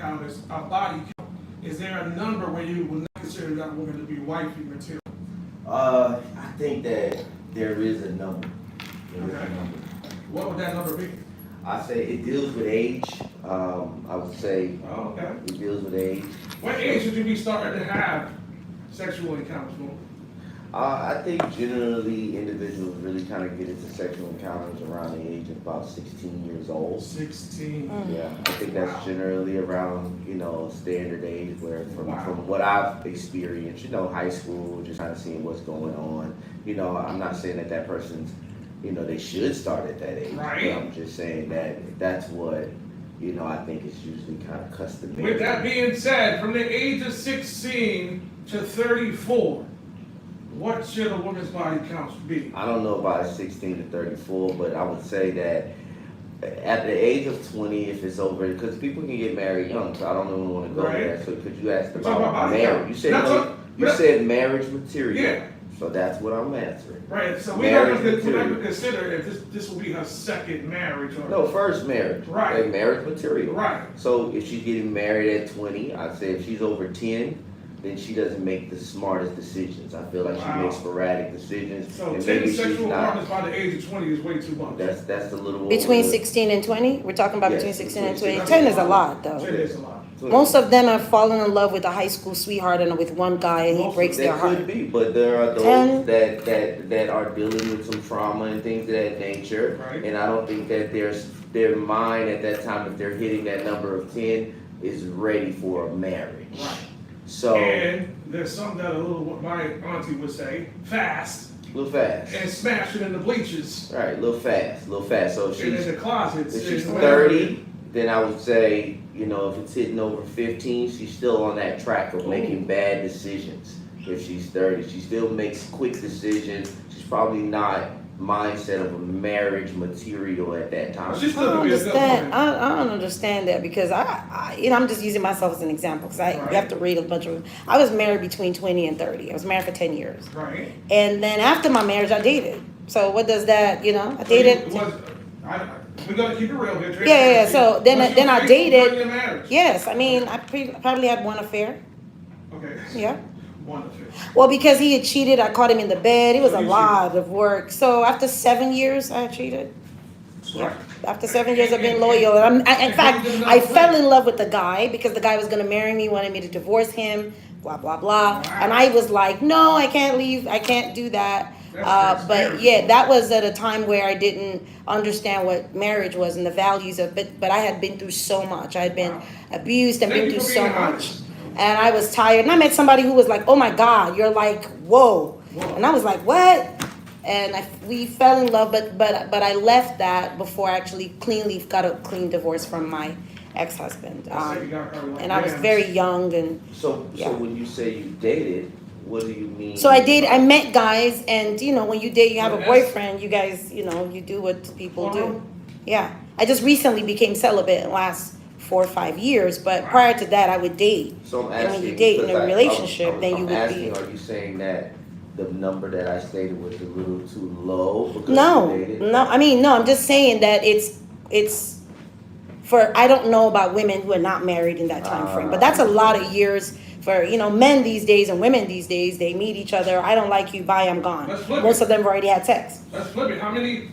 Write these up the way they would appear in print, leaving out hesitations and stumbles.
count is a body count. Is there a number where you would not consider that woman to be wifey material? I think that there is a number. Okay. What would that number be? I say it deals with age. I would say Okay. it deals with age. What age should you be starting to have sexual encounters? I think generally individuals really kind of get into sexual encounters around the age of about 16 years old. 16. Yeah, I think that's generally around, standard age where from what I've experienced, high school, just kind of seeing what's going on. I'm not saying that person's, they should start at that age. Right. But I'm just saying that that's what, I think is usually kind of customary. With that being said, from the age of 16 to 34, what should a woman's body count be? I don't know about 16 to 34, but I would say that at the age of 20, if it's over, because people can get married young, so I don't even want to go there. So could you ask about marriage? You said you said marriage material. Yeah. So that's what I'm answering. Right. So we're not going to consider if this will be her second marriage or no, first marriage. Right. Like marriage material. Right. So if she's getting married at 20, I'd say if she's over 10. Then she doesn't make the smartest decisions. I feel like she makes sporadic decisions. So and 10 maybe sexual she's partners by the age of 20 is way too much. That's a little Between 16 and 20? We're talking about between 16 and 20. 10 10 is a lot, though. 10 is a lot. Most of them have fallen in love with a high school sweetheart and with one guy, and he breaks their heart. That could be, but there are those that are dealing with some trauma and things of that nature. Right. And I don't think that their mind at that time, if they're hitting that number of 10, is ready for a marriage. Right. So and there's some that are a little, what my auntie would say, fast. A little fast. And smash it in the bleachers. Right, a little fast. So if and in the closets. if she's 30, then I would say, if it's hitting over 15, she's still on that track of making bad decisions. If she's 30, she still makes quick decisions. She's probably not mindset of a marriage material at that time. She's still gonna be a good woman. I don't understand that because I'm just using myself as an example because you have to read a bunch of. I was married between 20 and 30. I was married for 10 years. Right. And then after my marriage, I dated. So what does that? I dated. We're gonna keep it real here. Yeah. So then I dated. Marriage? Yes, I mean I probably had one affair. Okay. Yeah. One affair. Well, because he had cheated, I caught him in the bed. It was a lot of work. So after 7 years, I cheated. Yeah. After 7 years, I've been loyal. In fact, I fell in love with the guy because the guy was going to marry me, wanted me to divorce him, blah, blah, blah. And I was like, no, I can't leave. I can't do that. But yeah, that was at a time where I didn't understand what marriage was and the values of it. But I had been through so much. I had been abused and been through so much. And I was tired. And I met somebody who was like, oh my God, you're like, whoa. And I was like, what? And we fell in love, but I left that before I actually got a clean divorce from my ex-husband. And I was very young. And So when you say you dated, what do you mean? So I met guys, and when you date, you have a boyfriend, you guys, you do what people do. Yeah. I just recently became celibate in the last 4 or 5 years, but prior to that, I would date. So I'm asking, and when you date in a relationship, then you would asking, are you saying that the number that I stated was a little too low? No. I'm just saying that it's for, I don't know about women who are not married in that time frame, but that's a lot of years for, men these days and women these days. They meet each other. I don't like you. Bye, I'm gone. Most of them have already had sex. Let's flip it. How many?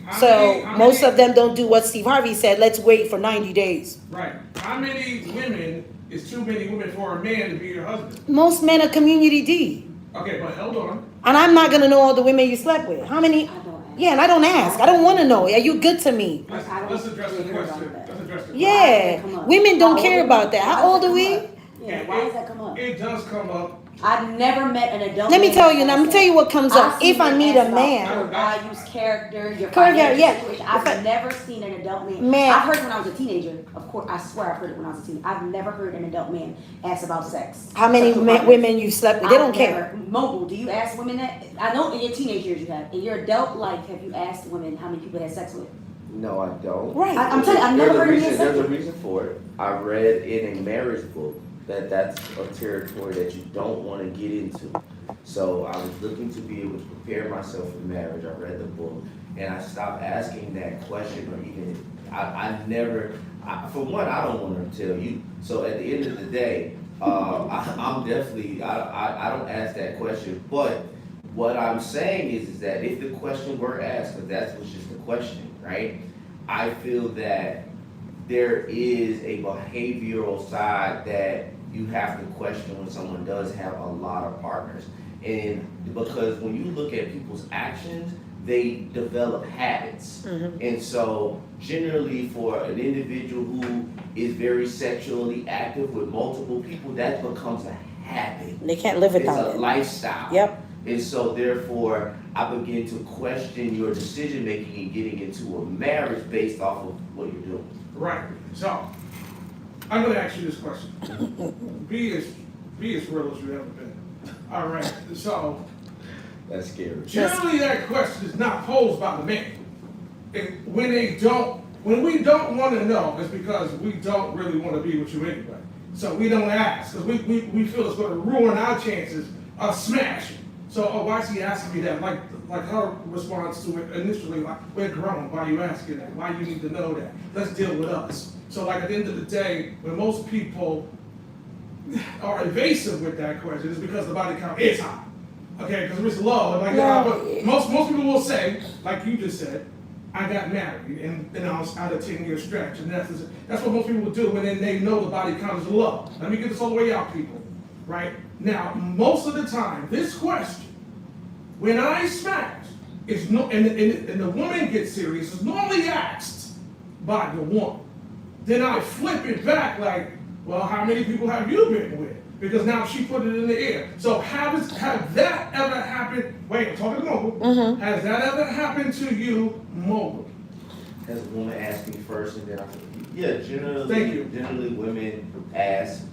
Most of them don't do what Steve Harvey said. Let's wait for 90 days. Right. How many women is too many women for a man to be your husband? Most men are community D. Okay, but hold on. And I'm not going to know all the women you slept with. How many? Yeah, and I don't ask. I don't want to know. Are you good to me? Let's address the question. Yeah. Women don't care about that. How old are we? Yeah, why does that come up? It does come up. I've never met an adult. Let me tell you what comes up. If I meet a man. Your values, character, your Character, yeah. situation. I've never seen an adult man. I've heard when I was a teenager. Of course, I swear I've heard it when I was a teenager. I've never heard an adult man ask about sex. How many women you slept with? They don't care. Mobile, do you ask women that? I know in your teenage years you have. In your adult life, have you asked women how many people they had sex with? No, I don't. Right. I'm telling you, I've never heard of this. There's a reason for it. I read in a marriage book that's a territory that you don't want to get into. So I was looking to be able to prepare myself for marriage. I read the book and I stopped asking that question, or even I For one, I don't want to tell you. So at the end of the day, I'm definitely, I don't ask that question. But what I'm saying is that if the question were asked, because that was just the question, right? I feel that there is a behavioral side that you have to question when someone does have a lot of partners. And because when you look at people's actions, they develop habits. And so generally for an individual who is very sexually active with multiple people, that becomes a habit. They can't live without It's a it. lifestyle. Yep. And so therefore, I begin to question your decision making and getting into a marriage based off of what you're doing. Right. So, I'm gonna ask you this question. Be as real as you ever been. All right. So, That's scary. generally that question is not posed by the man. And when we don't want to know, it's because we don't really want to be with you anyway. So we don't ask, because we feel it's going to ruin our chances of smashing. So, why is he asking me that? Like her response to it initially, like, we're grown, why are you asking that? Why you need to know that? Let's deal with us. So like at the end of the day, when most people are evasive with that question, it's because the body count is high. Okay, because it's low. And like, but most people will say, like you just said, I got married and I was out of 10-year stretch. And that's what most people will do when they know the body count is low. Let me get this all the way out, people. Right? Now, most of the time, this question, when I smash, is no, and the woman gets serious, is normally asked by the woman. Then I flip it back like, well, how many people have you been with? Because now she put it in the air. So have that ever happened? Wait, I'm talking to Mogul. Has that ever happened to you, Mogul? Has a woman asked me first and then generally, Thank you. Generally women ask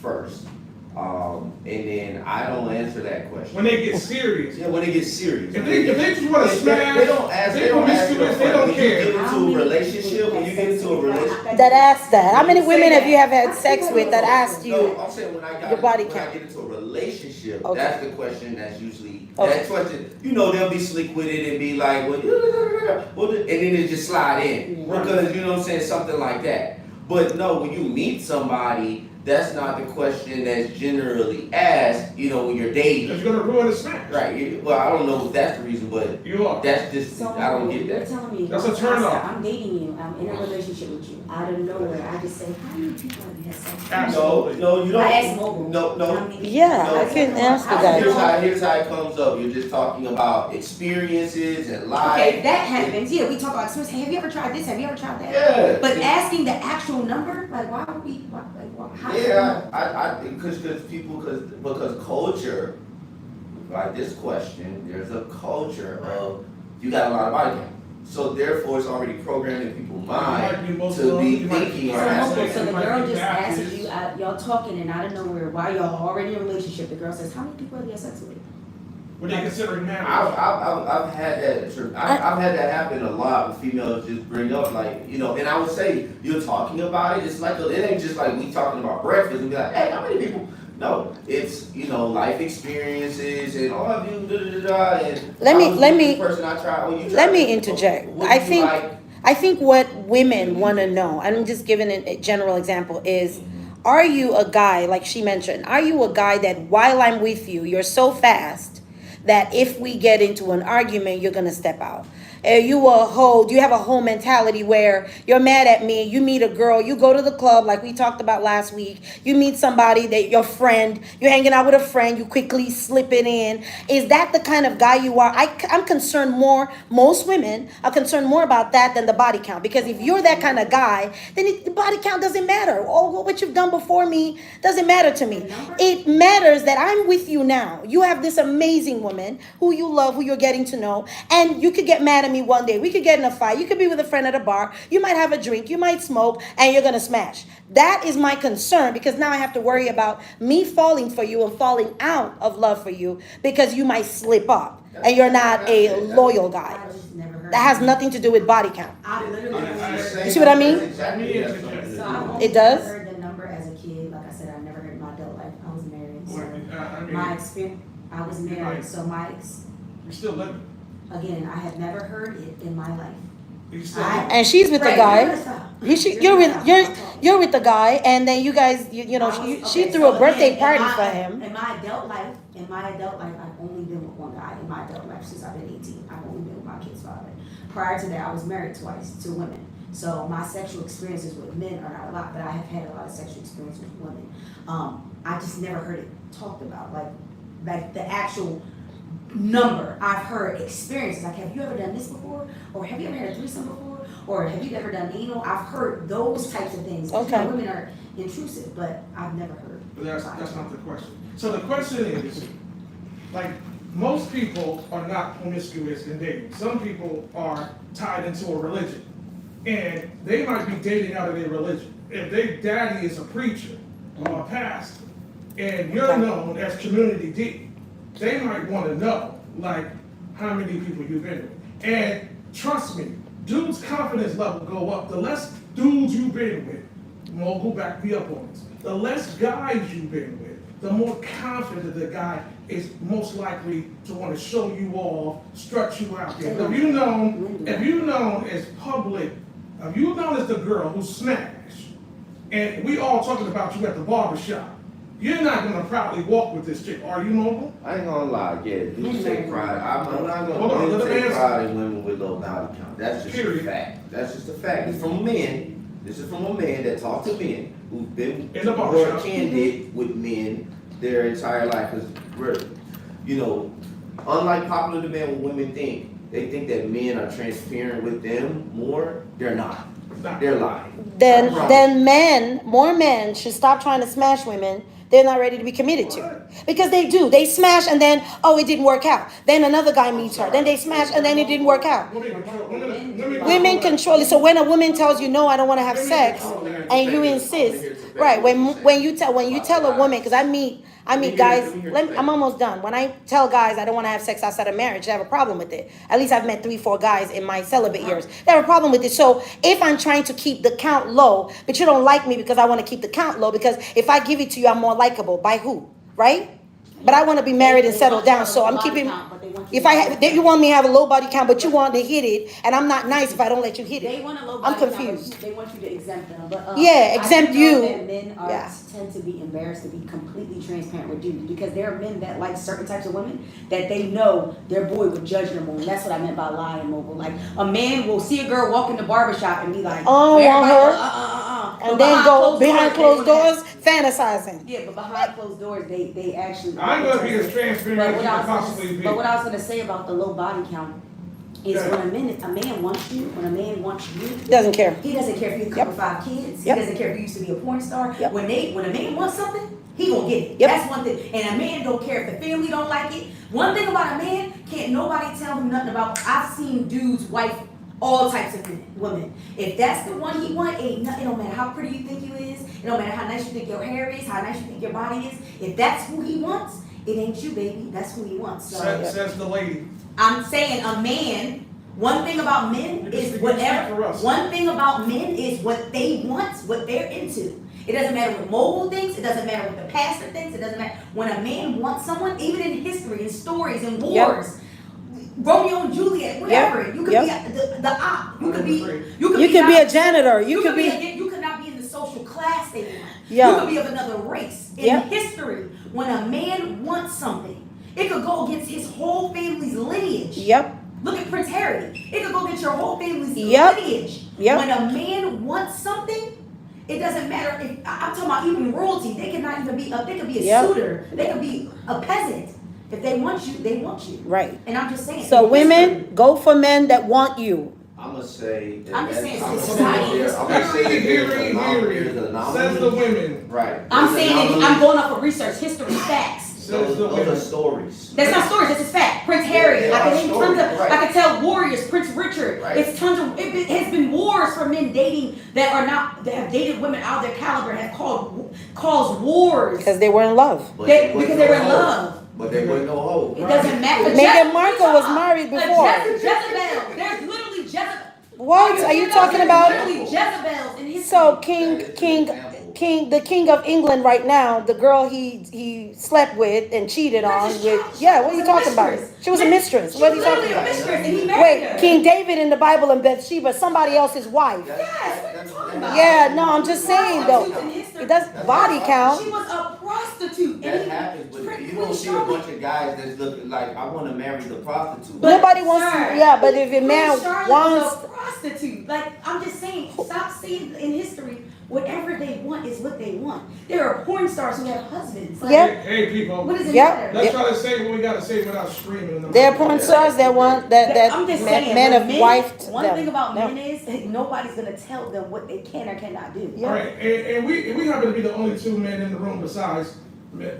first. And then I don't answer that question. When they get serious. Yeah, when they get serious. If they just want to smash, they don't ask. They don't ask. they don't care. When you get into a relationship, That asked that. How many women have you had sex with that asked you? No, I'm saying when I your body when count. I get into a relationship, Okay. that's the question. That's usually Okay. that question. They'll be slick with it and be like, well, and then it just slide in because what I'm saying, something like that. But no, when you meet somebody, that's not the question that's generally asked, when you're dating. It's going to ruin the smash. Right. Well, I don't know if that's the reason, but You are. that's just, So I don't get you're that. telling me That's a turn off. I'm dating you, I'm in a relationship with you. Out of nowhere, I just say, how many people have you had sex with? Absolutely. No, you don't. I asked Mogul. No. How many people? Yeah, I can ask the guy. Here's how it comes up. You're just talking about experiences and life. Okay, that happens. Yeah, we talk about experience. Hey, have you ever tried this? Have you ever tried that? Yeah. But asking the actual number, like, why would we? How do you know? Yeah, because culture, like this question, there's a culture of you got a lot of body count. So therefore, it's already programmed in people's mind to be thinking or asking. So the girl just asks you, y'all talking, and out of nowhere, while y'all already in a relationship, the girl says, how many people have you had sex with? What are you considering marriage? I've had that. I've had that happen a lot with females just bring up and I would say you're talking about it. It's like it ain't just like we talking about breakfast and be like, hey, how many people? No, it's life experiences and all of you. And Let me person I try. let me interject. I think what women want to know, I'm just giving a general example, is are you a guy, like she mentioned, are you a guy that while I'm with you, you're so fast that if we get into an argument, you're going to step out? Do you have a whole mentality where you're mad at me, you meet a girl, you go to the club like we talked about last week, you meet somebody, your friend, you're hanging out with a friend, you quickly slip it in. Is that the kind of guy you are? I'm concerned more, most women are concerned more about that than the body count. Because if you're that kind of guy, then the body count doesn't matter. Oh, what you've done before me doesn't matter to me. It matters that I'm with you now. You have this amazing woman who you love, who you're getting to know, and you could get mad at me one day. We could get in a fight. You could be with a friend at a bar. You might have a drink. You might smoke, and you're going to smash. That is my concern, because now I have to worry about me falling for you and falling out of love for you because you might slip up and you're not a loyal guy. I just never heard That has nothing to do with body count. I literally never heard. You see what I mean? So I've only It does? heard the number as a kid. Like I said, I've never heard it in my adult life. I was married, so I my experience. I was married, so You're still living. again, I have never heard it in my life. You still and she's with the Right, guy. you're stop. You're with the guy, and then you guys, you know, she threw a birthday party for him. In my adult life, I've only been with one guy. In my adult life, since I've been 18, I've only been with my kid's father. Prior to that, I was married twice to women. So my sexual experiences with men are not a lot, but I have had a lot of sexual experiences with women. I just never heard it talked about, like the actual number. I've heard experiences, like, have you ever done this before? Or have you ever had a threesome before? Or have you ever done anal? I've heard those types of things. Okay. You know, women are intrusive, but I've never heard. But that's not the question. So the question is, like, most people are not promiscuous in dating. Some people are tied into a religion. And they might be dating out of their religion. If their daddy is a preacher or a pastor, and you're known as Community D, they might want to know, like, how many people you've been with. And trust me, dudes' confidence level go up. The less dudes you've been with, Mogul, back me up on this. The less guys you've been with, the more confident the guy is most likely to want to show you off, strut you out there. If you known as public, if you known as the girl who smashed, and we all talking about you at the barbershop, you're not gonna proudly walk with this chick, are you, Mogul? I ain't gonna lie, yeah, dudes take pride. I'm not Hold on, gonna let me take answer. pride in women with low body count. That's just Period. a fact. That's just a fact. It's from men. This is from a man that talked to men who've been In the more barbershop. candid with men their entire life. Cause we're, you know, unlike popular demand, what women think, they think that men are transparent with them more. They're not. They're lying. Then more men should stop trying to smash women they're not ready to be committed to. Because they do. They smash and then, oh, it didn't work out. Then another guy meets her. Then they smash and then it didn't work out. Women control it. So when a woman tells you, no, I don't want to have sex, and you insist, right, when you tell a woman, because I meet guys, I'm almost done. When I tell guys I don't want to have sex outside of marriage, they have a problem with it. At least I've met 3-4 guys in my celibate years. They have a problem with it. So if I'm trying to keep the count low, but you don't like me because I want to keep the count low, because if I give it to you, I'm more likable. By who? Right? But I want to be married and settle down, so I'm keeping. You want me to have a low body count, but you want to hit it, and I'm not nice if I don't let you hit They it. want a low I'm body confused. count, but they want you to exempt them. But, Yeah, exempt I do know you. that men Yeah. tend to be embarrassed to be completely transparent with dudes, because there are men that like certain types of women that they know their boy would judge them on. That's what I meant by lying, Mogul. Like, a man will see a girl walk in the barbershop and be like, Oh, everybody, her. And then go behind closed doors, fantasizing. Yeah, but behind closed doors, they actually. I'm gonna be as transparent as you can possibly be. But what I was gonna say about the low body count is when a man wants you, Doesn't care. he doesn't care if you have a couple 5 kids. Yep. He doesn't care if you used to be a porn star. Yep. When a man wants something, he gonna get it. Yep. That's one thing. And a man don't care if the family don't like it. One thing about a man, can't nobody tell him nothing about. I've seen dudes wife all types of women. If that's the one he want, ain't nothing. It don't matter how pretty you think you is. It don't matter how nice you think your hair is, how nice you think your body is. If that's who he wants, it ain't you, baby. That's who he wants. So Says the lady. I'm saying a man. One thing about men is whatever. One thing about men is what they want, what they're into. It doesn't matter what Mogul thinks. It doesn't matter what the pastor thinks. It doesn't matter. When a man wants someone, even in history, in stories, in wars, Romeo and Juliet, whatever. You could be the op. You could be a janitor. You could not be in the social class they want. Yeah. You could be of another race. In history, when a man wants something, it could go against his whole family's lineage. Yep. Look at Prince Harry. It could go against your whole family's lineage. Yep. When a man wants something, it doesn't matter if I'm talking about even royalty. They could not even be they could be a suitor. They could be a peasant. If they want you, they want you. Right. And I'm just saying. So women, go for men that want you. I'm gonna say. I'm just saying, I'm gonna society. say I'm gonna say that there's an Says anomaly. the women. Right. I'm There's saying an that I'm going off of research, history, facts. Says the those are women. stories. That's not stories. That's just fact. Prince Harry. Yeah, I can are name stories, tons of. right. I can tell warriors. Prince Richard. Right. It's tons of. It has been wars for men dating that have dated women out of their caliber have caused wars. Because they were in love. But Because they were in love. But they weren't no hope. It doesn't matter. Meghan Markle was married before. Jezebel. There's literally Jezebel. What are you talking There's about? literally Jezebels in history. So That King is an example. the king of England right now, the girl he slept with and cheated on with. Yeah, what are you talking about? She was a mistress. What are you talking about? And he married her. Wait, King David in the Bible and Bathsheba, somebody else's wife. Yes, what are you talking about? Yeah, no, I'm just saying though. It does body She count. was a prostitute. That And happens, but you don't see a bunch of guys that's looking like, I want to marry the prostitute. Nobody wants to. Sir, Yeah, but if a man Charlotte wants. was a prostitute. Like, I'm just saying, stop seeing in history whatever they want is what they want. There are porn stars who have husbands. Like, Yep. Hey, people. What does it Yep. matter? Let's try to say what we gotta say without screaming. in the There are mic. porn stars that want that I'm just men, saying, men with have men, wifed one them. thing about No. men is nobody's gonna tell them what they can or cannot do. Yeah. All right, and we happen to be the only two men in the room besides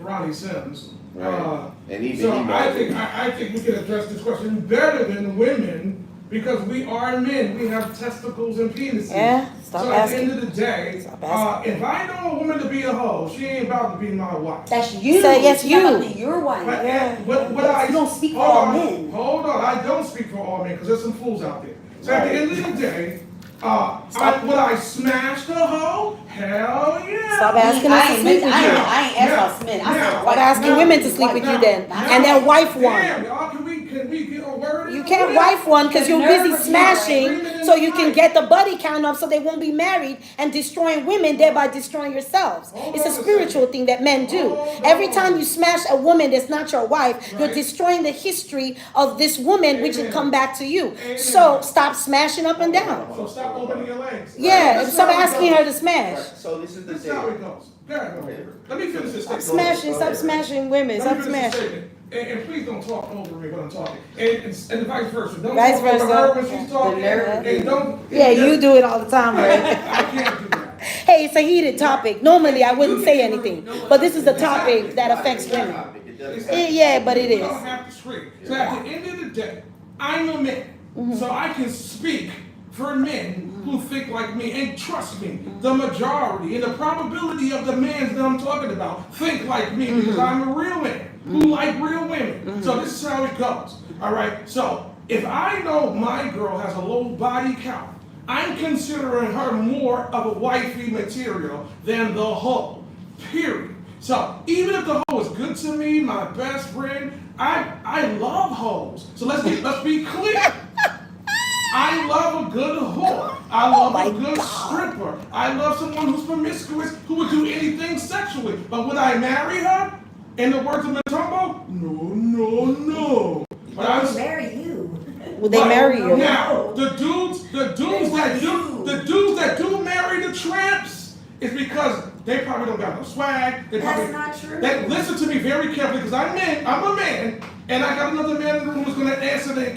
Ronnie Sims. Right. And even So he knows I think we can address this question better than women because we are men. We have testicles and penises. Yeah, stop so asking. at the end of the day, Stop asking. if I know a woman to be a hoe, she ain't about to be my wife. That's you. Say yes, It's not you. about being your wife. But, Yeah. but what I You don't speak for hold all on, men. Hold on, I don't speak for all men because there's some fools out there. So at the Right. end of the day, Stop. would I smash the hoe? Hell yeah. Stop asking us to sleep with I you. ain't asked about men. I said Now, Stop wife. asking No. women to sleep with you then, and then wife one. Damn, y'all, can we get a word in? You can't wife one because you're busy smashing, Right. so you can get the buddy count up, so they won't be married and destroying women, thereby destroying yourselves. Hold It's a on a spiritual second. thing that men do. Hold Every on. time you smash a woman that's not your wife, you're Right. destroying the history of this woman, which will Amen. come back to you. Amen. So stop smashing up and down. So stop opening your legs. Yeah, This is stop how it asking goes. her to smash. Right. So this is the This is how thing. it goes. Go ahead, go ahead. Let me finish this Stop statement. smashing, stop smashing women, Let stop me finish this smashing. statement. And please don't talk over me when I'm talking. And vice versa. Don't Vice talk over versa. her when she's talking. The nerve. And don't. Yeah, you do it all the time, right? I can't do that. Hey, it's a heated topic. Normally, I wouldn't say anything, but this is a topic that affects women. Yeah, but it You is. don't have to scream. So at the end of the day, I'm a man. So I can speak for men who think like me. And trust me, the majority and the probability of the men that I'm talking about think like me because I'm a real man who like real women. So this is how it goes. All right. So if I know my girl has a low body count, I'm considering her more of a wifey material than the hoe. Period. So even if the hoe is good to me, my best friend, I love hoes. So let's be clear. I love a good whore. I love my a good stripper. I love someone who's promiscuous, who would do anything sexually. But would I marry her? In the words of Matumbo, no. But I They was marry you. Will they marry you? now, the dudes that do marry the tramps is because they probably don't got no swag. They That's probably, not true. listen to me very carefully because I'm a man, and I got another man in the room who's going to answer the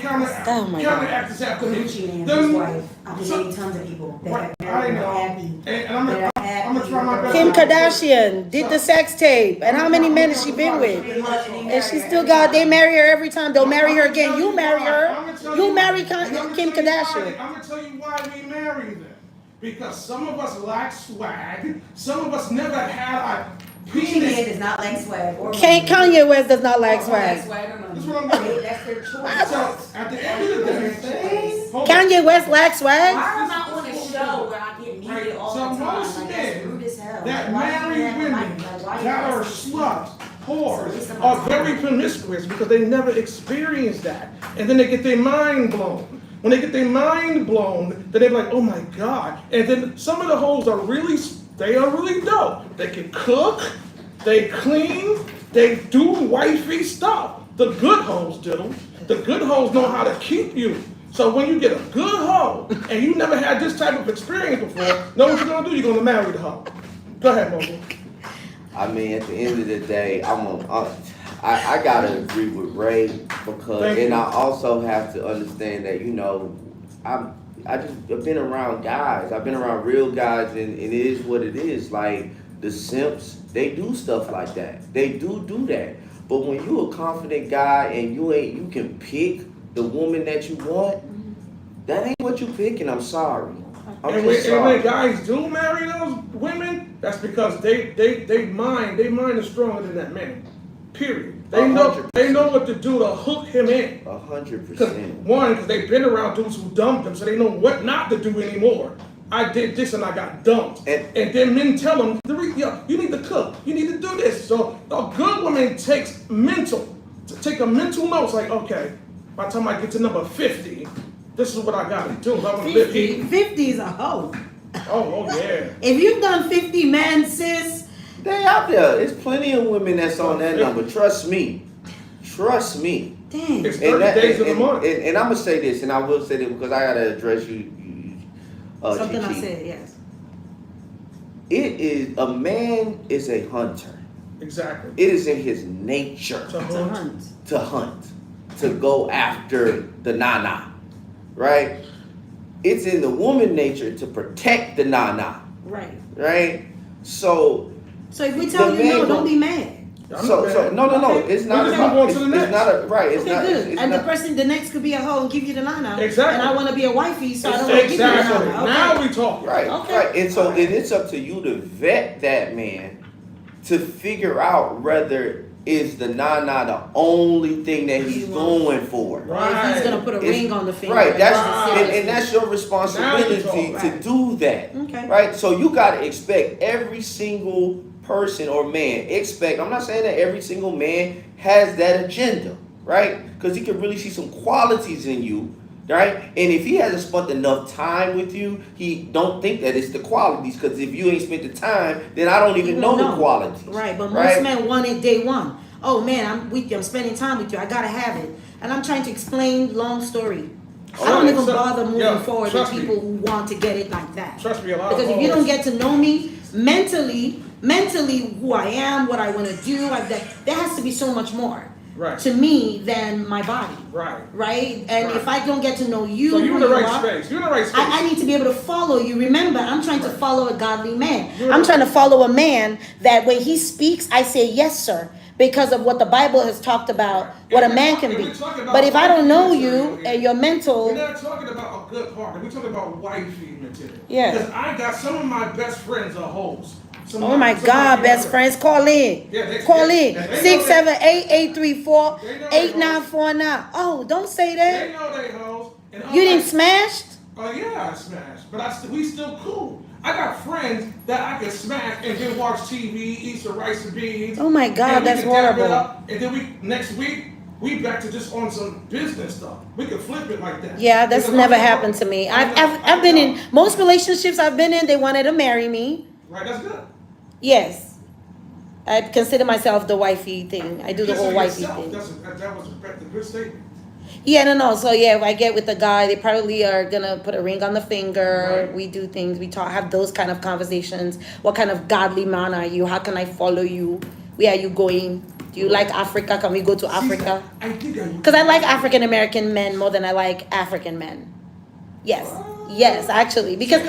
Oh my counteract this after me. Gucci and The- his wife. I've been so- dating tons of people that Right, have I married know. and happy. And I'm They're gonna try my best. Kim Kardashian did the sex tape, and how many men has she been with? And she still got. They marry her every time. They'll marry her again. You marry her. You marry Kim Kardashian. I'm gonna tell you why we marry them. Because some of us lack swag. Some of us never had a Gucci man penis. does not like swag or Kanye West does not like swag. swag or money. That's what I'm doing. That's their choice. So at the end of the day, hold on. Kanye West lacks swag. Why am I on a show where I get muted all So the time? most Like, that's men rude as hell. that Why you marry have a women mic? Like, why you that are asking me? sluts, whores, It's a are waste of very time. promiscuous because they never experienced that. And then they get their mind blown. When they get their mind blown, then they're like, oh my God. And then some of the hoes are really dope. They can cook, they clean, they do wifey stuff. The good hoes do. The good hoes know how to keep you. So when you get a good hoe and you never had this type of experience before, know what you're gonna do? You're gonna marry the hoe. Go ahead, Momo. I mean, at the end of the day, I gotta agree with Ray because, Thank you. and I also have to understand that I've been around guys. I've been around real guys, and it is what it is. Like the simps, they do stuff like that. They do that. But when you a confident guy and you can pick the woman that you want, that ain't what you picking. I'm sorry. I'm And just when sorry. guys do marry those women, that's because they mind is stronger than that man. Period. They know 100%. what to do to hook him in. 100%. Because they've been around dudes who dumped them, so they know what not to do anymore. I did this and I got dumped. And then men tell them, you need to cook, you need to do this. So a good woman takes a mental note, like, okay, by the time I get to number 50, this is what I gotta do. I want to live here. 50 is a hoe. Oh yeah. If you've done 50, man, sis. They out there. There's plenty of women that's on that number. Trust me. Trust me. Dang. It's 30 days of the month. And I'm gonna say this, and I will say this because I gotta address you. Something Chichi. I said, yes. It is a man is a hunter. Exactly. It is in his nature To hunt. to go after the nana, right? It's in the woman nature to protect the nana, Right. right? So if we tell the you no, man don't be mad. no, Okay. it's not We're just about, gonna go on it's, to the it's next. not a, right, it's Okay, not, good. it's And not, the next could be a hoe and give you the nana. Exactly. And I want to be a wifey, so I don't want to give you the Exactly. nana. Now we talk. right, Okay. right, and so then it's up to you to vet that man to figure out whether is the nana the only thing that he's going for. Or if he's gonna put a ring on the finger. Right, that's Right. and that's your responsibility Now to Right. do that. Okay. Right? So you gotta expect every single person or man, I'm not saying that every single man has that agenda, right? Because he can really see some qualities in you, right? And if he hasn't spent enough time with you, he don't think that it's the qualities. Because if you ain't spent the time, then I don't even know the qualities. Right, but right? most men want it day one. Oh man, I'm with you. I'm spending time with you. I gotta have it, and I'm trying to explain long story. I don't Alright, even so- bother moving yeah, forward with trust me. people who want to get it like that. Trust me, a lot Because of if you don't hoes- get to know me mentally, who I am, what I want to do, there has to be so much more Right. to me than my body. Right. Right? And Right. if I don't get to know you, So you're in who the you right are, space. You're in the right space. I need to be able to follow you. Remember, I'm trying to Right. follow a godly man. You're I'm right. trying to follow a man that when he speaks, I say, yes, sir, because of what the Bible has talked about, what a man can be. But if I don't know you and your We're mental, not talking about a good partner. We're talking about wifey material. Yeah. Because I got some of my best friends are hoes. oh my God, best friends, call in. Yeah, they- Call they- in. they know 678-834-8949. Oh, don't say They that. know they hoes. And You I'm didn't like, smash? oh yeah, I smashed. But we still cool. I got friends that I can smash and then watch TV, eat some rice and beans. Oh my God, and we that's can dab it horrible. up, and then next week, we back to just on some business stuff. We can flip it like that. Yeah, that's Because never I'm- happened to me. I know, I've been I in know. most relationships I've been in, they wanted to marry me. Right, that's good. Yes. I consider myself the wifey thing. I do the whole Consider wifey yourself. thing. That was a good statement. Yeah, no. So yeah, if I get with the guy, they probably are gonna put a ring on the finger. Right. We do things. We talk, have those kind of conversations. What kind of godly man are you? How can I follow you? Where are you going? Do you like Africa? Can we go to Africa? I think I Because I like African American men more than I like African men. Yes, actually. Because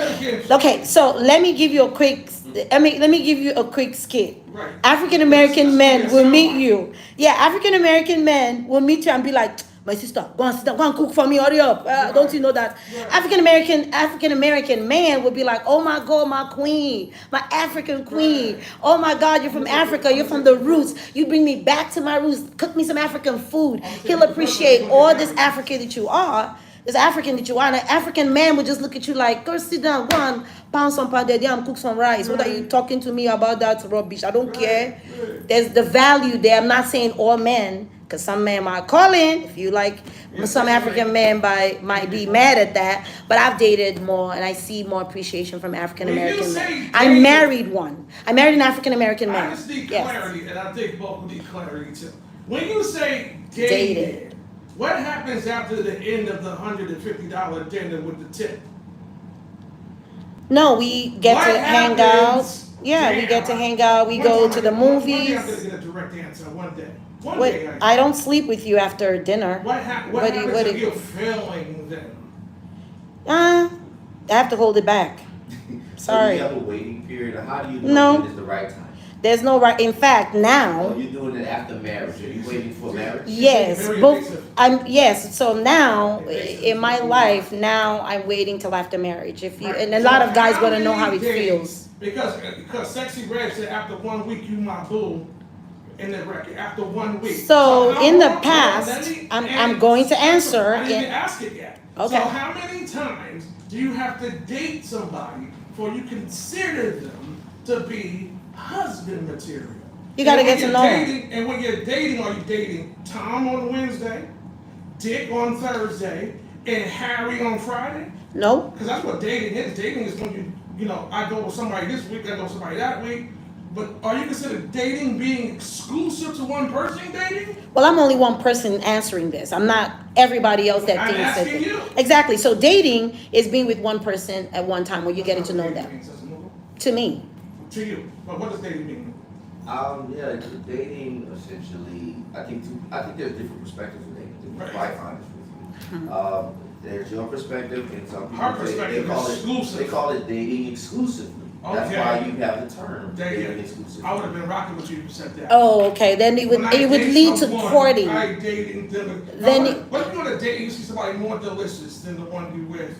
okay, so let me give you a quick. Let me give you a quick skit. Right. African American men will meet you. Yeah, African American men will meet you and be like, my sister, go and sit down, go and cook for me, hurry up. Don't you know that? Right. African American man will be like, oh my God, my queen, my African queen. Right. Oh my God, you're from Africa, you're from the roots. You bring me back to my roots. Cook me some African food. He'll appreciate all this African that you are. This African that you are. And an African man would just look at you like, go sit down, go and pound some pounded yam, cook some rice. What are you talking to me about that rubbish? I don't care. Right. There's the value there. I'm not saying all men, because some men might call in. If you like, some African men might be mad at that. But I've dated more, and I see more appreciation from African American When you men. say I dated- married one. I married an African American I man. just need Yes. clarity, and I think both need clarity too. When you say Dated. dated, what happens after the end of the $150 dinner with the tip? No, we get What to hang happens- out. Yeah, we get to hang out. We One go time to the One day I'm movies. gonna get a direct answer. One day. One Wait, day. I don't sleep with you after dinner. What what do you- happens what if do- you're failing then? I have to hold it back. So Sorry. do you have a waiting period, or how do you know No. when is the right time? There's no right. In fact, Oh, now, you're doing it after marriage. Are you waiting for marriage? yes, Very both. invasive. Yes. So now, Invasive. in my life, now I'm waiting till after marriage. If you Right. and a lot of guys So want to know many how it days- feels. Because Sexy Red said after 1 week you my boo in the record. After 1 week. So how in the long- past, let me I'm answer. going to answer I didn't in- even ask it yet. Okay. So how many times do you have to date somebody before you consider them to be husband material? You gotta And when get to you're know 'em. dating, and when you're dating, are you dating Tom on Wednesday, Dick on Thursday, and Harry on Friday? Nope. Because that's what dating is. Dating is when I go with somebody this week, I go with somebody that week. But are you considered dating being exclusive to one person dating? Well, I'm only one person answering this. I'm not everybody else that I'm thinks that. asking you. Exactly. So dating is being with one person at one time where you're getting to know Dating them. means, Sister Nova. To me. To you. But what does dating mean? Yeah, dating essentially, I think there's different perspectives of dating, to be Right. quite honest with you. There's your perspective and some people Her they perspective call is exclusive. They call it dating exclusively. That's Okay. why you have the term dating Dating. exclusively. I would have been rocking with you if you said that. Oh, okay. Then it would When I date lead to someone, courting. I dating them. Then What if you want to date and you see somebody more delicious than the one you with?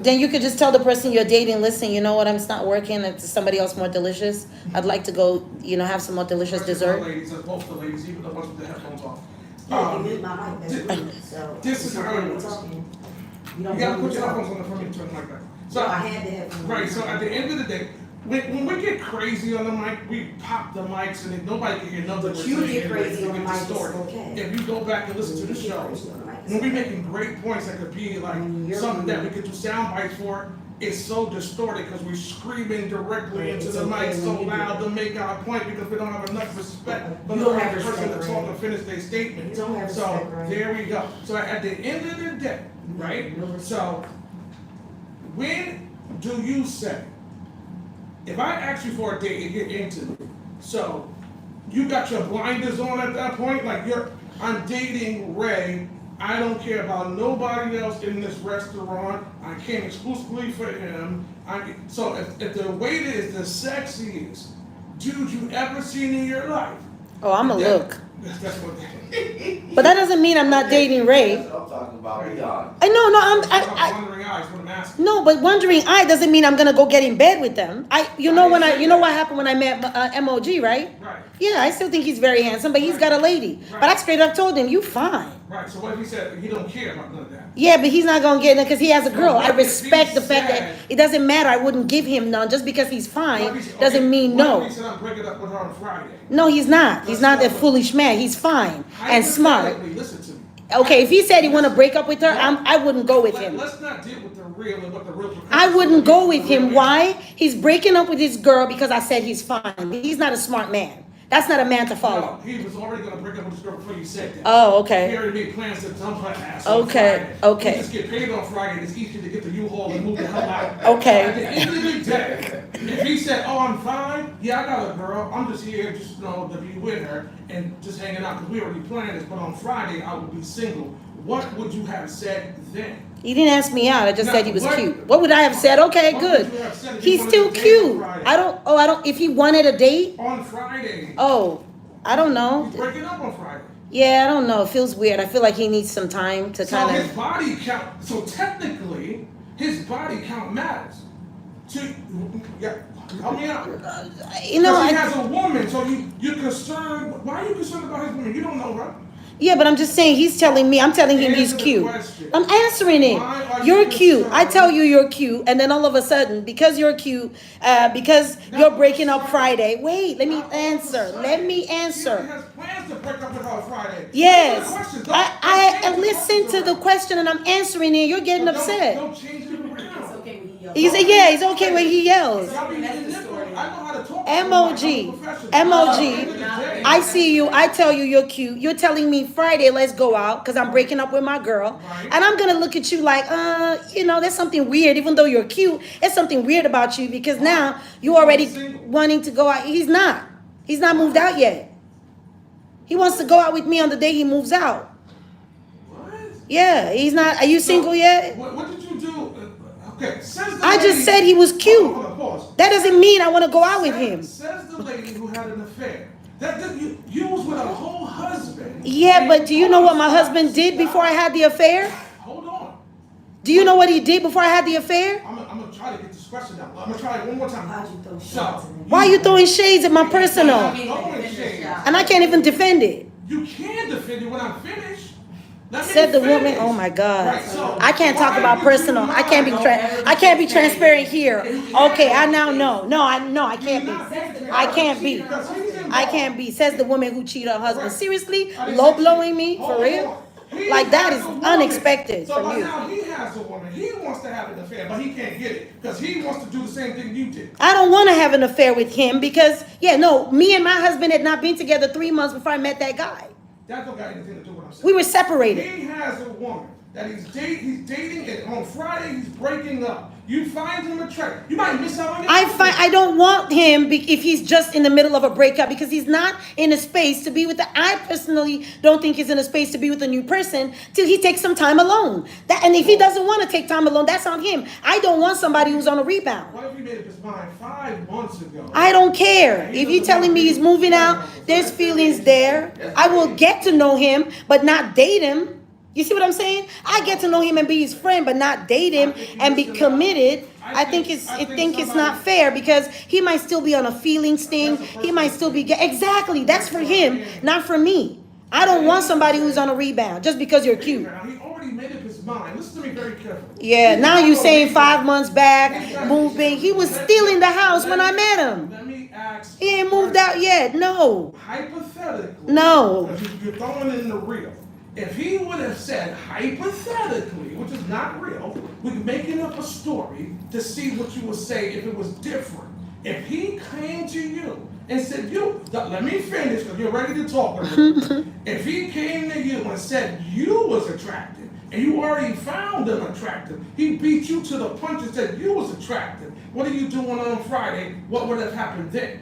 Then you could just tell the person you're dating, listen, you know what, it's not working, it's somebody else more delicious. I'd like to go, have some more delicious Especially dessert. the ladies, both the ladies, even the ones with the headphones off. Yeah, you need my mic, that's Thi- weird, so. this is if how it you're works. talking, You You don't gotta want put me your talking. headphones on the front and turn like that. So So, I had to have. right, so at the end of the day, when we get crazy on the mic, we pop the mics and then nobody can hear nothing. But we're you saying get anyway, crazy we on the get mic, it's distorted. okay. If you go back and listen to the You get shows, crazy on the mic, it's when we okay. making great points that could be like You're- something that we could do sound bites for, it's so distorted because we're screaming directly into It's the okay mic so when you do loud it. to make our point because we don't have enough respect for You the don't other have person respect, to talk right? and finish their statement. You don't have So respect, right? there we go. So at the end of the day, right? No respect. So when do you say, if I ask you for a date and get into it, so you got your blinders on at that point, like I'm dating Ray, I don't care about nobody else in this restaurant, I came exclusively for him, so if the waiter is the sexiest dude you ever seen in your life. Oh, I'm a that- look. That's what But that doesn't mean I'm not dating Ray. That's what I'm talking about, Leon. I know, no, I'm wondering eyes, what I'm asking. no, but wondering eye doesn't mean I'm gonna go get in bed with them. You know what happened when I met MOG, right? Right. Yeah, I still think he's very handsome, but he's got a lady. But I straight up told him, you fine. Right, so what if he said he don't care about none of that? Yeah, but he's not gonna get it because he has a girl. I What if respect he the fact that said- it doesn't matter. I wouldn't give him none just because he's fine doesn't mean What no. if he said I'm breaking up with her on Friday? No, he's not. He's not that foolish man. He's fine and smart. Hypothetically, listen to me. Okay, if he said he want to break up with her, I wouldn't go with him. Let's not deal with the real and what the real. I wouldn't go with him. Why? He's breaking up with his girl because I said he's fine. He's not a smart man. That's not a man to follow. No, he was already gonna break up with his girl before you said that. Oh, He okay. already made plans to dump her ass on Okay, Friday. okay. You just get paid on Friday, and it's easy to get the U-Haul and move the hell out. Okay. At the end of the day, if he said, "Oh, I'm fine. Yeah, I got a girl. I'm just here, just to be with her and just hanging out because we already planned this. But on Friday, I will be single." What would you have said then? He didn't ask me out. I just No, said he was what- cute. What would I have said? Okay, What good. would you have said if he He's wanted still to date cute. on Friday? I don't, if he wanted a date, On Friday. oh, I don't know. He's breaking up on Friday. Yeah, I don't know. It feels weird. I feel like he needs some time to So kind his of. body count. So technically, his body count matters. Yeah, help me out. You know, Because he has a woman, so you're concerned. Why are you concerned about his woman? You don't know her. yeah, but I'm just saying he's telling me. I'm telling him he's Answer the cute. question. I'm answering it. Why are You're you cute. I concerned? tell you you're cute, and then all of a sudden, because you're cute, because you're breaking up Friday. Wait, let me Not all of a answer. sudden. Let me He answer. has plans to break up with her on Friday. Yes, Answer the question. Don't I change the listened to question the question and I'm answering it. You're getting Don't- upset. Don't change it It's around. okay when he yells. He said, yeah, it's okay when he yells. Y'all be That's the getting story. nipple. I know how to talk. MOG. MOG. I see you. I tell you you're cute. You're telling me Friday, let's go out because I'm breaking up with my girl. Right. And I'm going to look at you like, there's something weird. Even though you're cute, there's something weird about you because now you already single. wanting to go out. He's not. He's not moved out yet. He wants to go out with me on the day he moves out. What? Yeah, he's not. Are you single yet? What did you do? Okay, says the I just lady- said he was cute. Hold on, pause. That doesn't mean I want to go out with him. Says the lady who had an affair. You was with a whole husband. Yeah, but do you know what my husband did before I had the affair? Hold on. Do you know what he did before I had the affair? I'm gonna try to get this question out. I'm gonna try it one more time. How'd you throw So, shots in it? Why are you throwing shades at my personal? Throwing shade. And I can't even defend it. You can defend it when I'm finished. Let me Said the woman. finish. Oh my God! Right, so I can't talk why about would you personal. I lie? can't be. I can't be transparent here. Okay, I now know. No, I can't be. I can't be. Because he's involved. I can't be. Says the woman who cheated her husband. Right. Seriously, I didn't low say blowing cheat. me for Hold real. on. He Like that has is a woman. unexpected So from but you. now he has a woman. He wants to have an affair, but he can't get it because he wants to do the same thing you did. I don't want to have an affair with him because, yeah, no, me and my husband had not been together 3 months before I met that guy. That don't got anything to do with what I'm saying. We were separated. He has a woman that he's dating, and on Friday he's breaking up. You find him attractive. You might miss out on it. I don't want him if he's just in the middle of a breakup because he's not in a space to be with I personally don't think he's in a space to be with a new person till he takes some time alone. And if he doesn't want to take time alone, that's on him. I don't want somebody who's on a rebound. What if he made up his mind 5 months ago? I don't care. If you're telling me he's moving out, there's feelings there. I will get to know him, but not date him. You see what I'm saying? I get to know him and be his friend, but not date him and be committed. I think it's not fair because he might still be on a feelings thing. He might still be exactly. That's for him, not for me. I don't want somebody who's on a rebound just because you're cute. He already made up his mind. Listen to me very carefully. Yeah, now you're saying 5 months back, moving. He was still in the house when I met him. Let me ask. He ain't moved out yet. No. Hypothetically. No. Because you're throwing in the real. If he would have said hypothetically, which is not real, we're making up a story to see what you would say if it was different. If he came to you and said, let me finish because you're ready to talk. If he came to you and said you was attractive and you already found him attractive, he beat you to the punch and said you was attractive. What are you doing on Friday? What would have happened then?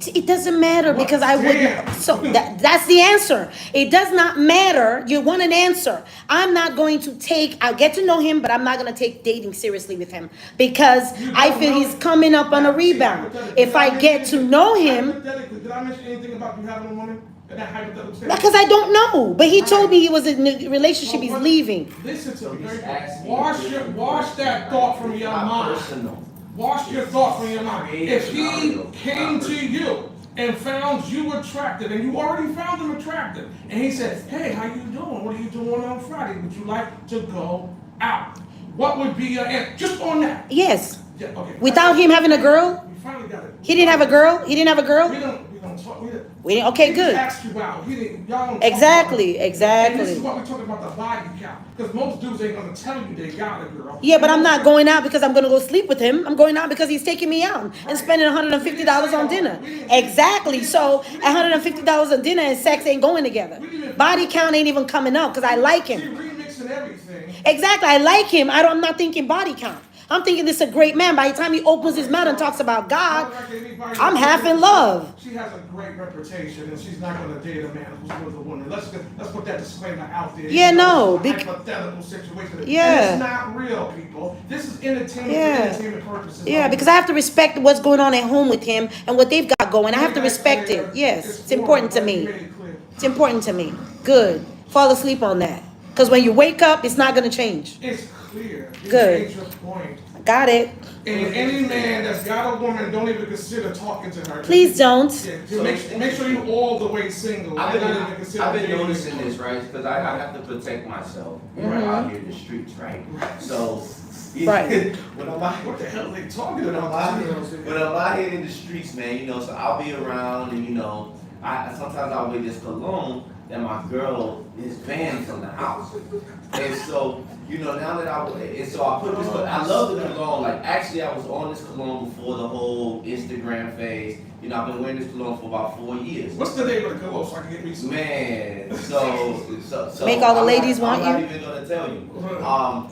It doesn't matter because I wouldn't. So that's the answer. It does not matter. You want an answer. I'm not going to I'll get to know him, but I'm not going to take dating seriously with him because I feel he's coming up on a rebound. If I get to know him. Hypothetically, did I mention anything about you having a woman? Because I don't know. But he told me he was in a relationship, he's leaving. Listen to me. Wash that thought from your mind. Wash your thoughts from your mind. If he came to you and found you attractive, and you already found him attractive, and he said, hey, how you doing? What are you doing on Friday? Would you like to go out? What would be your answer? Just on that. Yes. Yeah, okay. Without him having a girl? We finally got it. He didn't have a girl? He didn't have a girl? We don't talk. Okay, good. Asked you out. Y'all don't Exactly. And this is what we're talking about, the body count. Because most dudes ain't going to tell you they got a girl. Yeah, but I'm not going out because I'm going to go sleep with him. I'm going out because he's taking me out and spending $150 on dinner. Exactly. So $150 on dinner and sex ain't going together. Body count ain't even coming up because I like him. Remixing everything. Exactly. I like him. I'm not thinking body count. I'm thinking this is a great man. By the time he opens his mouth and talks about God, I'm half in love. She has a great reputation, and she's not going to date a man who's with a woman. Let's put that disclaimer out there. Yeah, no. It's a hypothetical situation. Yeah. And it's not real, people. This is entertainment for entertainment purposes. Yeah, because I have to respect what's going on at home with him and what they've got going. I have to respect it. Yes, it's important to me. It's important to me. Good. Fall asleep on that. Because when you wake up, it's not going to change. It's clear. Good. You made your point. Got it. And any man that's got a woman, don't even consider talking to her. Please don't. Yeah, make sure you all the way single. I've been noticing this, right? Because I have to protect myself out here in the streets, right? So, Right. What the hell are they talking when about? I'm out here in the streets, man, so I'll be around and, I sometimes I'll wear this cologne that my girl is banned from the house. And so, now that I put this, I love the cologne. Like, actually, I was on this cologne before the whole Instagram phase. I've been wearing this cologne for about 4 years. What's the name of the cologne so I can get me some? Man, so Make all the ladies want you? I'm not even gonna tell you.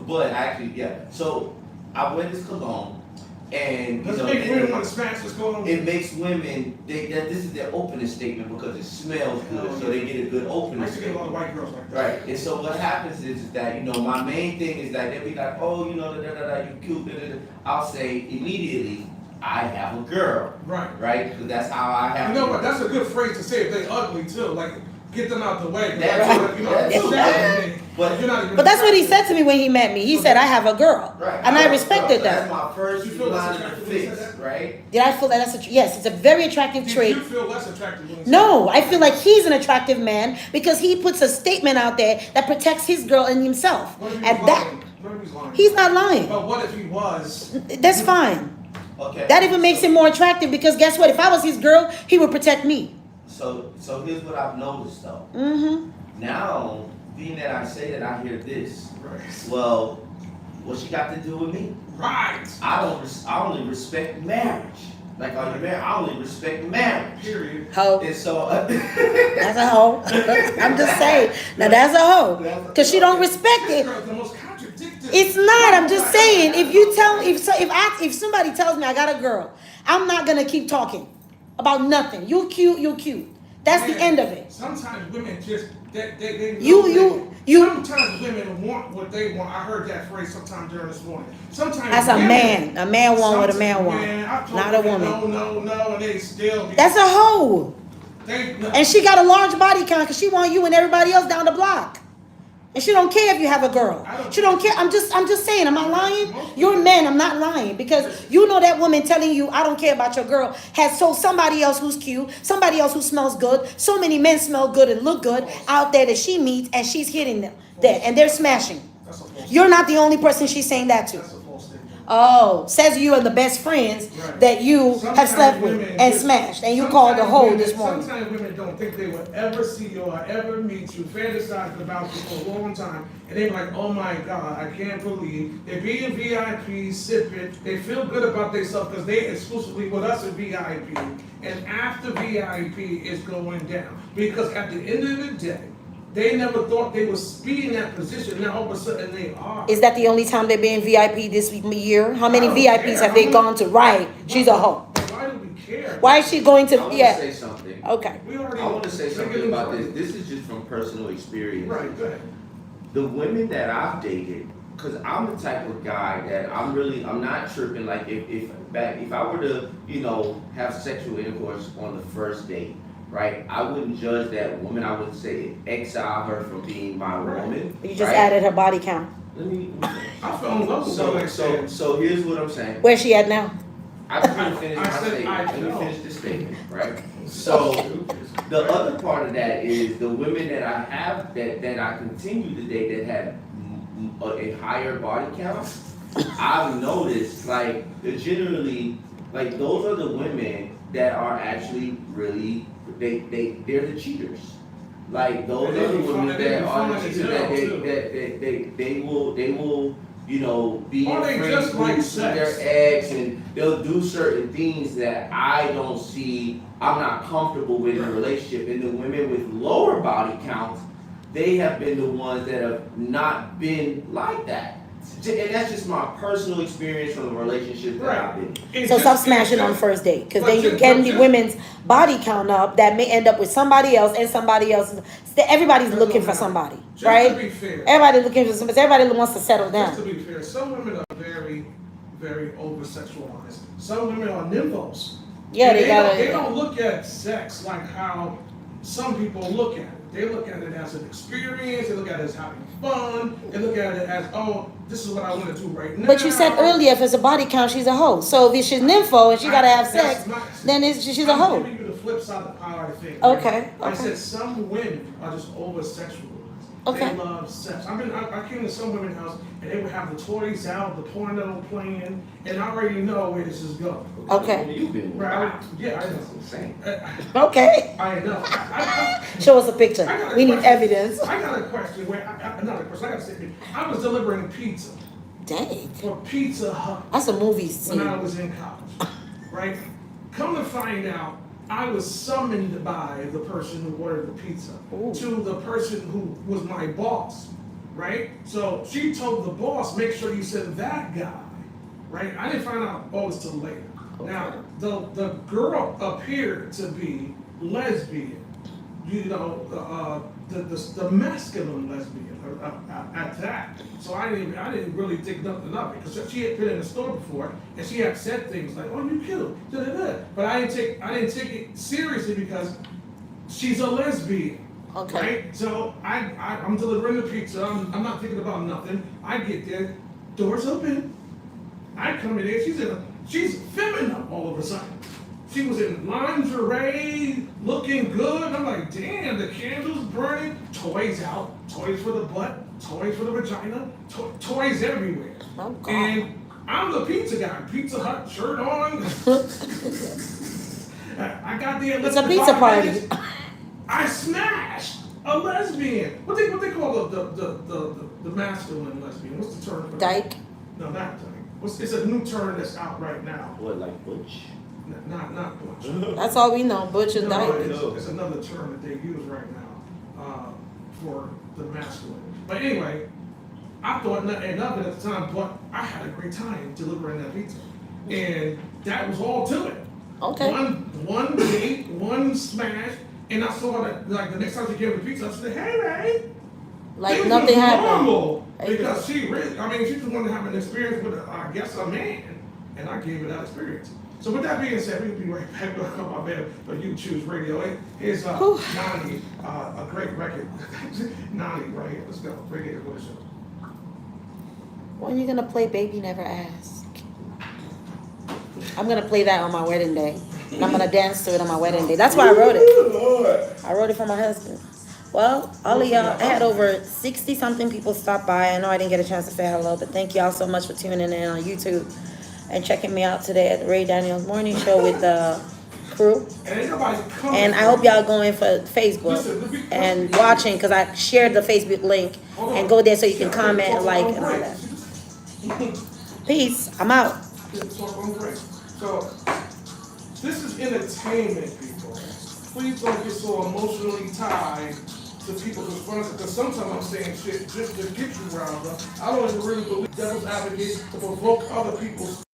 But actually, yeah. So I wear this cologne. And does it make women want to smash this cologne? It makes women this is their opening statement because it smells good, so they get a good opening I used to get a lot of statement. white girls like that. Right, and so what happens is that my main thing is that they'll be like, oh, you cute. I'll say immediately, I have a girl. Right. Right, because that's how I have. What? That's a good phrase to say if they ugly too. Like get them out the way. That's- You know, that's- you're sad, but- you're not even But that's what he attracted. said to me when he met me. He said, I have a girl. Right. And I respected That's that. my first You feel line less of attracted when he defense, said that? right? Did I feel that that's yes, it's a very attractive Did trait. you feel less attracted when he said No, that? I feel like he's an attractive man because he puts a statement out there that protects his girl and himself. What if he And was that, lying? What if he's lying? he's not lying. But what if he was? That's fine. Okay. That even makes him more attractive because guess what? If I was his girl, he would protect me. So here's what I've noticed though. Mm-hmm. Now, being that I say that, I hear this. Right. Well, what she got to do with me? Right. I only respect marriage. Like, are you married? I only respect marriage. Period. Hoe. And so, That's a hoe. I'm just saying. Now that's a hoe. Because she don't respect This it. girl's the most contradictory. It's not. I'm just saying. If you tell, if somebody tells me I got a girl, I'm not gonna keep talking about nothing. You cute. You cute. That's the Yeah. end of it. Sometimes women just they You. Sometimes women want what they want. I heard that phrase sometime during this morning. Sometimes That's a women- man. A man want what a man want, I told not a women, woman. No, and they still. That's a hoe. They, And she got a large body count because she want you and everybody else down the block. And she don't care if you have a girl. She don't care. I'm just saying, am I lying? You're men, I'm not lying. Because you know that woman telling you, I don't care about your girl, has told somebody else who's cute, somebody else who smells good. So many men smell good and look good out there that she meets and she's hitting them dead. And they're smashing. That's a false. You're not the only person she's saying that to. That's a false statement. Oh, says you and the best friends Right. that you have Sometimes slept with women and just- smashed. And you called a sometimes hoe women- this morning. Sometimes women don't think they will ever see you or ever meet you, fantasizing about you for a long time, and they're like, oh my God, I can't believe they be in VIP, sipping, they feel good about themselves because they exclusively with us in VIP, and after VIP is going down. Because at the end of the day, they never thought they would be in that position, now all of a sudden they are. Is that the only time they've been VIP this year? How many I don't VIPs care. have they gone to? Right, she's a hoe. But why do we care? Why is she going I to? want to Yeah, say something. okay. We already. I want to say Look at something them about this. already. This is just from personal experience. Right, go ahead. The women that I've dated, because I'm the type of guy that I'm not tripping. Like if I were to, have sexual intercourse on the first date, right? I wouldn't judge that woman. I wouldn't say exile her from being my woman. You just right? added her body count. Let me. I fell in love with what I said. So here's what I'm saying. Where's she at now? I couldn't finish I my said statement. I Let me know. finish this statement, right? So the other part of that is the women that I have that I continue to date that have a higher body count. I've noticed like generally like those are the women that are actually really they're the cheaters. Like those And are they the be women fun- that they be are fun the as cheaters hell, that too. they will be Or they in just friends like groups with sex. their ex and they'll do certain things that I don't see, I'm not comfortable with in a relationship. And the women with lower body counts, they have been the ones that have not been like that. And that's just my personal experience from the relationship that I've been in. It So just- stop it smashing on just- first date, because but then you're just- getting but the just- women's body count up that may end up with somebody else and somebody else. Everybody's That's looking what for I'm- somebody, Just right? to be fair. Everybody looking for somebody. Everybody wants to settle Just to down. be fair, some women are very, very over sexualized. Some women are nymphos. Yeah, And they gotta. They don't look at sex like how some people look at it. They look at it as an experience. They look at it as having fun. They look at it as, oh, this is what I want to do right now. But you said earlier, if it's a body count, she's a hoe. So if she's nympho and she gotta have sex, then she's a hoe. I'm giving you the flip side of how I think. Okay, I okay. said some women are just over sexualized. Okay. They love sex. I came to some women's house and they would have the toys out, the porno playing, and I already know where this is going. Okay. You've been Right? Yeah, I know. That's insane. Okay. I know. Show us a picture. I got a We need question. evidence. I got a question. Not a question. I got to say, I was delivering pizza Dang. for Pizza Hut That's a movie when I scene. was in college, right? Come to find out, I was summoned by the person who ordered the pizza Ooh. to the person who was my boss, right? So she told the boss, make sure you send that guy, right? I didn't find out all this till later. Now, the girl appeared to be lesbian, the masculine lesbian at that. So I didn't really think nothing of it because she had been in the store before and she had said things like, "Oh, you cute," da-da-da. But I didn't take it seriously because she's a lesbian. Okay. Right? So I'm delivering the pizza. I'm not thinking about nothing. I get there, doors open. I come in there. She's feminine all of a sudden. She was in lingerie, looking good. I'm like, damn, the candles burning, toys out, toys for the butt, toys for the vagina, toys everywhere. Oh, God. And I'm the pizza guy, Pizza Hut shirt on. I got there. It's a pizza party. I smashed a lesbian. What they call the masculine lesbian? What's the term for that? Dyke. No, not dyke. It's a new term that's out right now. What, like butch? Not butch. That's all we know. Butch and No, dyke. it's another term that they use right now for the masculine. But anyway, I thought nothing of it at the time, but I had a great time delivering that pizza, and that was all to it. Okay. One date, one smash, and I saw that like the next time she gave me the pizza, I said, "Hey, Ray." Like Things nothing was happened. normal Hey, because she really, she just wanted to have an experience with, I guess, a man, and I gave her that experience. So with that being said, we'll be right back. We'll come up here, but you choose radio. Here's Nani, a great record. Nani, right here. Let's go. Radio for the show. When are you gonna play Baby Never Ask? I'm gonna play that on my wedding day. And I'm gonna dance to it on my wedding day. That's why I wrote it. I wrote it for my husband. Well, all of y'all, I had over 60 something people stop by. I know I didn't get a chance to say hello, but thank y'all so much for tuning in on YouTube and checking me out today at the Ray Daniels Morning Show with the crew. And I hope y'all going for Facebook and watching, because I shared the Facebook link, and go there so you can comment, like, and all that. Peace. I'm out. So, this is entertainment, people. Please don't get so emotionally tied to people's responses, because sometimes I'm saying shit just to get you riled up. I don't even really believe devil's advocate to provoke other people's